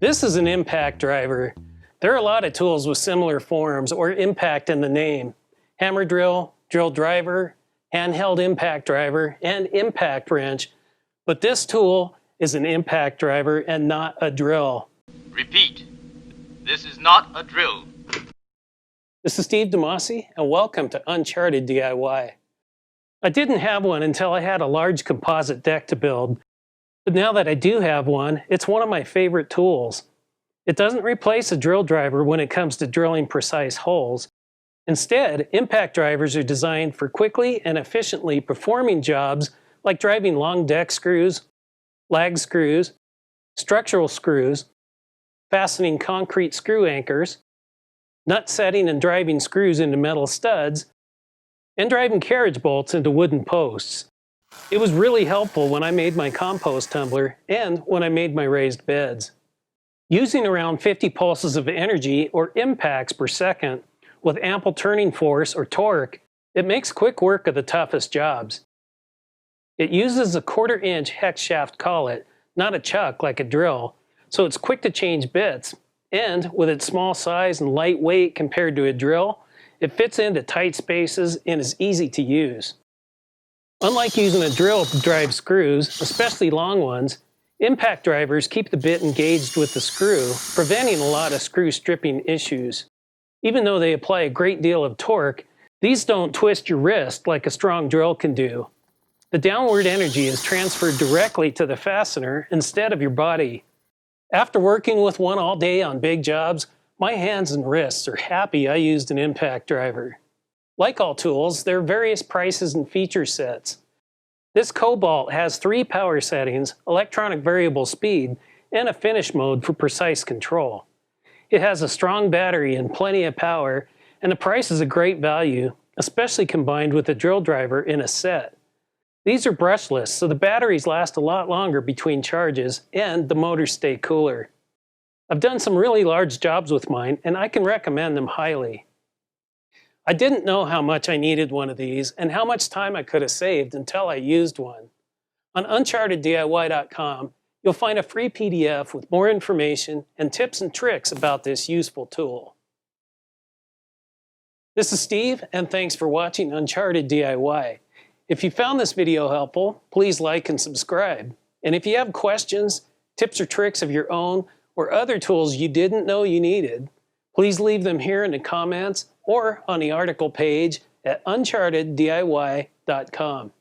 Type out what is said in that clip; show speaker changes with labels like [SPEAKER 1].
[SPEAKER 1] This is an impact driver. There are a lot of tools with similar forms or impact in the name. Hammer drill, drill driver, handheld impact driver, and impact wrench. But this tool is an impact driver and not a drill.
[SPEAKER 2] Repeat, this is not a drill.
[SPEAKER 1] This is Steve DeMasi, and welcome to Uncharted DIY. I didn't have one until I had a large composite deck to build. But now that I do have one, it's one of my favorite tools. It doesn't replace a drill driver when it comes to drilling precise holes. Instead, impact drivers are designed for quickly and efficiently performing jobs like driving long deck screws, lag screws, structural screws, fastening concrete screw anchors, nut setting and driving screws into metal studs, and driving carriage bolts into wooden posts. It was really helpful when I made my compost tumbler and when I made my raised beds. Using around 50 pulses of energy or impacts per second with ample turning force or torque, it makes quick work of the toughest jobs. It uses a 1/4 inch hex shaft collet, not a chuck like a drill, so it's quick to change bits, and with its small size and light weight compared to a drill, it fits into tight spaces and is easy to use. Unlike using a drill to drive screws, especially long ones, impact drivers keep the bit engaged with the screw, preventing a lot of screw stripping issues. Even though they apply a great deal of torque, these don't twist your wrist like a strong drill can do. The downward energy is transferred directly to the fastener instead of your body. After working with one all day on big jobs, my hands and wrists are happy I used an impact driver. Like all tools, there are various prices and feature sets. This Cobalt has 3 power settings, electronic variable speed, and a finish mode for precise control. It has a strong battery and plenty of power, and the price is a great value, especially combined with a drill driver in a set. These are brushless, so the batteries last a lot longer between charges, and the motors stay cooler. I've done some really large jobs with mine, and I can recommend them highly. I didn't know how much I needed one of these and how much time I could have saved until I used one. On UnchartedDIY.com, you'll find a free PDF with more information and tips and tricks about this useful tool. This is Steve, and thanks for watching Uncharted DIY. If you found this video helpful, please like and subscribe. And if you have questions, tips or tricks of your own, or other tools you didn't know you needed, please leave them here in the comments or on the article page at UnchartedDIY.com.